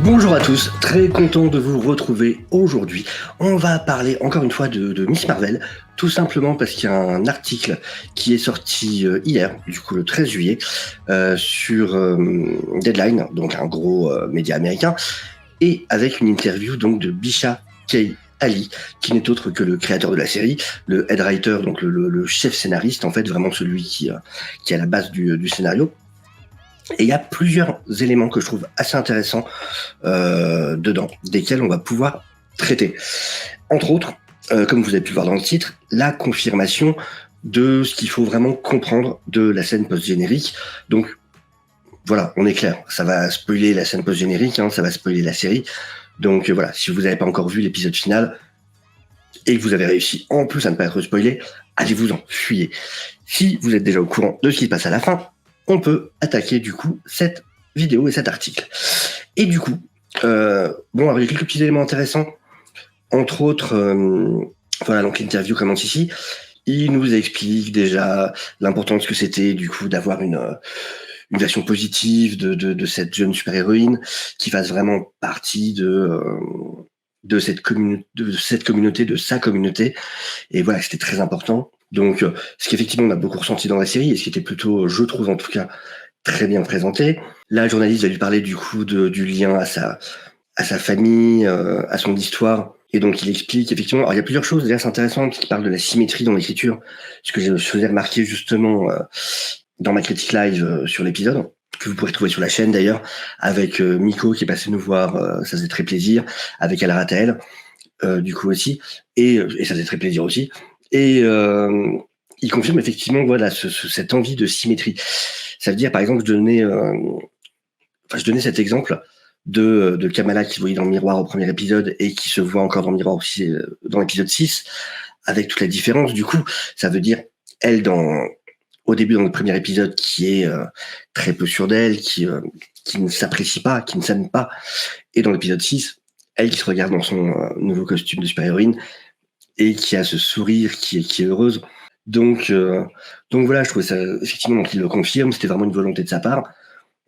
Bonjour à tous, très content de vous retrouver aujourd'hui. On va parler encore une fois de Miss Marvel, tout simplement parce qu'il y a un article qui est sorti hier, du coup le 13 juillet, sur Deadline, donc un gros média américain, et avec une interview donc de Bisha K. Ali, qui n'est autre que le créateur de la série, le head writer, donc le chef scénariste, en fait, vraiment celui qui est à la base du scénario. Et il y a plusieurs éléments que je trouve assez intéressants dedans, desquels on va pouvoir traiter. Entre autres, comme vous avez pu le voir dans le titre, la confirmation de ce qu'il faut vraiment comprendre de la scène post-générique. Donc voilà, on est clair, ça va spoiler la scène post-générique, ça va spoiler la série. Donc voilà, si vous n'avez pas encore vu l'épisode final et que vous avez réussi en plus à ne pas être spoilé, allez-vous-en, fuyez. Si vous êtes déjà au courant de ce qui se passe à la fin, on peut attaquer du coup cette vidéo et cet article. Et du coup, alors il y a quelques petits éléments intéressants. Entre autres, voilà, donc l'interview commence ici. Il nous explique déjà l'importance que c'était du coup d'avoir une version positive de cette jeune super-héroïne qui fasse vraiment partie de cette communauté, de sa communauté. Et voilà, c'était très important. Donc, ce qu'effectivement on a beaucoup ressenti dans la série, et ce qui était plutôt, je trouve en tout cas, très bien présenté. La journaliste va lui parler du coup du lien à sa famille, à son histoire. Et donc il explique effectivement, alors il y a plusieurs choses d'ailleurs c'est intéressant qui parlent de la symétrie dans l'écriture, ce que je faisais remarquer justement dans ma critique live sur l'épisode, que vous pourrez trouver sur la chaîne d'ailleurs, avec Miko qui est passé nous voir, ça faisait très plaisir, avec Al Ratel, du coup aussi, et ça faisait très plaisir aussi. Et il confirme effectivement voilà cette envie de symétrie. Ça veut dire par exemple je donnais cet exemple de Kamala qui se voyait dans le miroir au premier épisode et qui se voit encore dans le miroir aussi dans l'épisode 6, avec toute la différence. Du coup, ça veut dire elle au début dans le premier épisode qui est très peu sûre d'elle, qui ne s'apprécie pas, qui ne s'aime pas, et dans l'épisode 6, elle qui se regarde dans son nouveau costume de super-héroïne et qui a ce sourire qui est heureuse. Donc voilà, je trouvais ça effectivement donc il le confirme, c'était vraiment une volonté de sa part.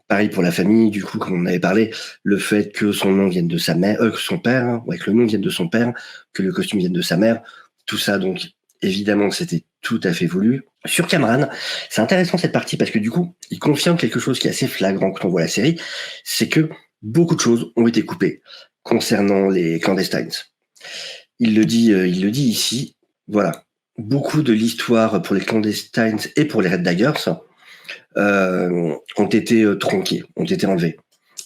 Pareil pour la famille, du coup, comme on avait parlé, le fait que son nom vienne de sa mère, que son père, que le nom vienne de son père, que le costume vienne de sa mère, tout ça, donc, évidemment, c'était tout à fait voulu. Sur Cameron, c'est intéressant cette partie parce que du coup, il confirme quelque chose qui est assez flagrant quand on voit la série, c'est que beaucoup de choses ont été coupées concernant les clandestines. Il le dit ici, voilà. Beaucoup de l'histoire pour les clandestines et pour les Red Daggers, ont été tronqués, ont été enlevés.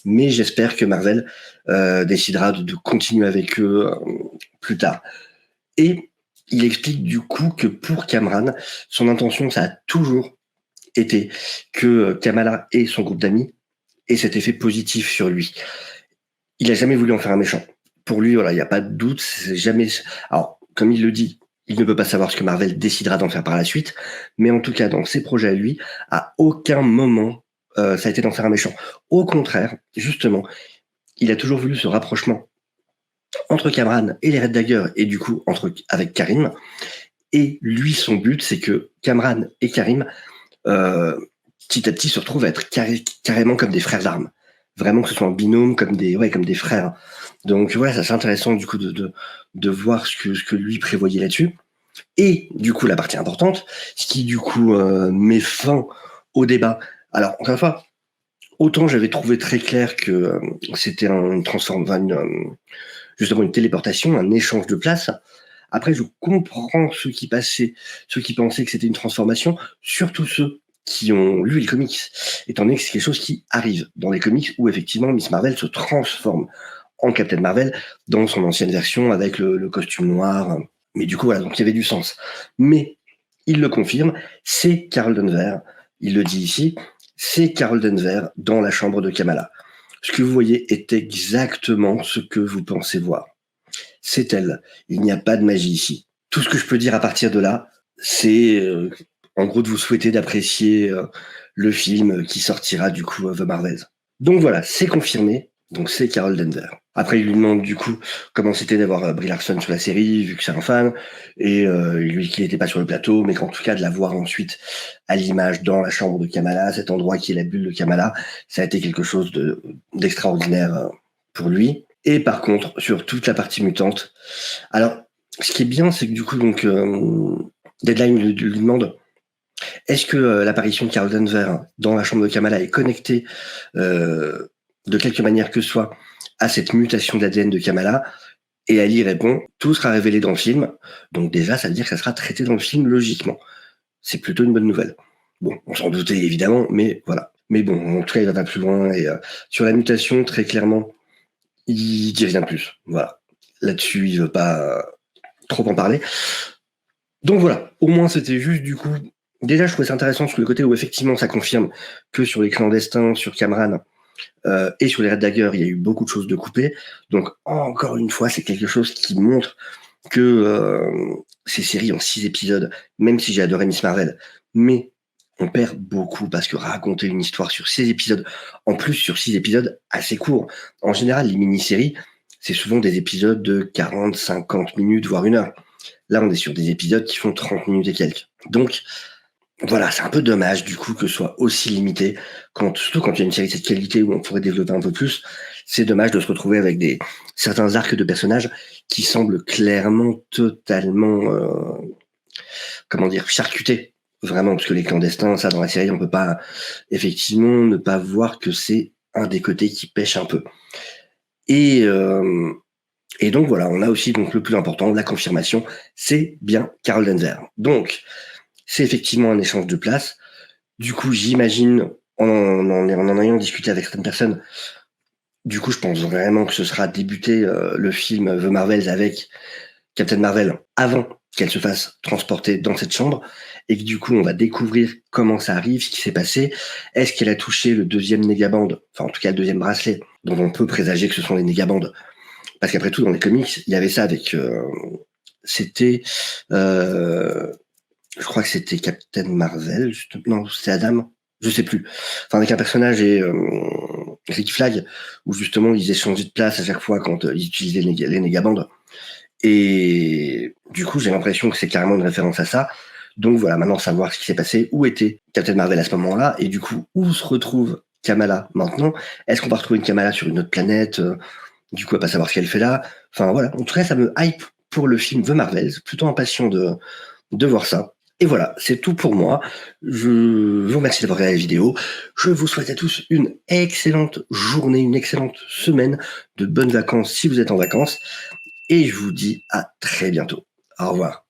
Mais j'espère que Marvel décidera de continuer avec eux plus tard. Et il explique du coup que pour Kamran, son intention, ça a toujours été que Kamala et son groupe d'amis aient cet effet positif sur lui. Il a jamais voulu en faire un méchant. Pour lui, voilà, il n'y a pas de doute, c'est jamais. Alors, comme il le dit, il ne peut pas savoir ce que Marvel décidera d'en faire par la suite, mais en tout cas, dans ses projets à lui, à aucun moment, ça a été d'en faire un méchant. Au contraire, justement, il a toujours voulu ce rapprochement entre Kamran et les Red Daggers, et du coup, avec Karim. Et lui, son but, c'est que Kamran et Karim, petit à petit, se retrouvent à être carrément comme des frères d'armes. Vraiment que ce soit un binôme, comme des frères. Donc voilà, ça c'est intéressant du coup de voir ce que lui prévoyait là-dessus. Et du coup, la partie importante, ce qui du coup met fin au débat. Alors, encore une fois, autant j'avais trouvé très clair que c'était justement une téléportation, un échange de place. Après, je comprends ceux qui pensaient que c'était une transformation, surtout ceux qui ont lu les comics, étant donné que c'est quelque chose qui arrive dans les comics où effectivement Miss Marvel se transforme en Captain Marvel dans son ancienne version avec le costume noir. Mais du coup, voilà, donc il y avait du sens. Mais il le confirme, c'est Carol Danvers, il le dit ici, c'est Carol Danvers dans la chambre de Kamala. Ce que vous voyez est exactement ce que vous pensez voir. C'est elle. Il n'y a pas de magie ici. Tout ce que je peux dire à partir de là, c'est en gros de vous souhaiter d'apprécier le film qui sortira du coup The Marvels. Donc voilà, c'est confirmé. Donc c'est Carol Danvers. Après, il lui demande du coup comment c'était d'avoir Brie Larson sur la série, vu que c'est un fan, et il lui dit qu'il n'était pas sur le plateau, mais qu'en tout cas de la voir ensuite à l'image dans la chambre de Kamala, cet endroit qui est la bulle de Kamala, ça a été quelque chose d'extraordinaire pour lui. Et par contre, sur toute la partie mutante, alors, ce qui est bien, c'est que du coup, donc, Deadline lui demande est-ce que l'apparition de Carol Danvers dans la chambre de Kamala est connectée de quelque manière que ce soit à cette mutation d'ADN de Kamala? Et elle y répond tout sera révélé dans le film. Donc déjà, ça veut dire que ça sera traité dans le film logiquement. C'est plutôt une bonne nouvelle. Bon, on s'en doutait évidemment, mais voilà. Mais bon, en tout cas, il va pas plus loin. Et sur la mutation, très clairement, il dit rien de plus. Voilà. Là-dessus, il veut pas trop en parler. Donc voilà, au moins c'était juste du coup. Déjà, je trouvais ça intéressant sur le côté où effectivement ça confirme que sur les clandestins, sur Cameron et sur les Red Dagger, il y a eu beaucoup de choses de coupées. Donc encore une fois, c'est quelque chose qui montre que ces séries en 6 épisodes, même si j'ai adoré Miss Marvel, mais on perd beaucoup parce que raconter une histoire sur 6 épisodes, en plus sur 6 épisodes assez courts. En général, les mini-séries, c'est souvent des épisodes de 40, 50 minutes, voire 1 heure. Là, on est sur des épisodes qui font 30 minutes et quelques. Donc, voilà, c'est un peu dommage du coup que ce soit aussi limité, surtout quand il y a une série de cette qualité où on pourrait développer un peu plus. C'est dommage de se retrouver avec certains arcs de personnages qui semblent clairement totalement, charcutés. Vraiment, parce que les clandestins, ça dans la série, on peut pas effectivement ne pas voir que c'est un des côtés qui pêche un peu. Et donc voilà, on a aussi donc le plus important, la confirmation, c'est bien Carol Danvers. Donc c'est effectivement un échange de places. Du coup, j'imagine, en ayant discuté avec certaines personnes, du coup, je pense vraiment que ce sera débuter le film The Marvels avec Captain Marvel avant qu'elle se fasse transporter dans cette chambre et que du coup, on va découvrir comment ça arrive, ce qui s'est passé. Est-ce qu'elle a touché le deuxième négabande, enfin en tout cas le deuxième bracelet, dont on peut présager que ce sont les négabandes. Parce qu'après tout, dans les comics, il y avait ça avec... c'était... je crois que c'était Captain Marvel, non, c'était Adam, je sais plus. Enfin, avec un personnage et Rick Flag, où justement ils échangeaient de place à chaque fois quand ils utilisaient les négabandes. Et du coup, j'ai l'impression que c'est carrément une référence à ça. Donc voilà, maintenant savoir ce qui s'est passé, où était Captain Marvel à ce moment-là, et du coup, où se retrouve Kamala maintenant. Est-ce qu'on va retrouver une Kamala sur une autre planète du coup, à pas savoir ce qu'elle fait là. Enfin voilà, en tout cas, ça me hype pour le film The Marvels. Plutôt impatient de voir ça. Et voilà, c'est tout pour moi. Je vous remercie d'avoir regardé la vidéo. Je vous souhaite à tous une excellente journée, une excellente semaine, de bonnes vacances si vous êtes en vacances. Et je vous dis à très bientôt. Au revoir.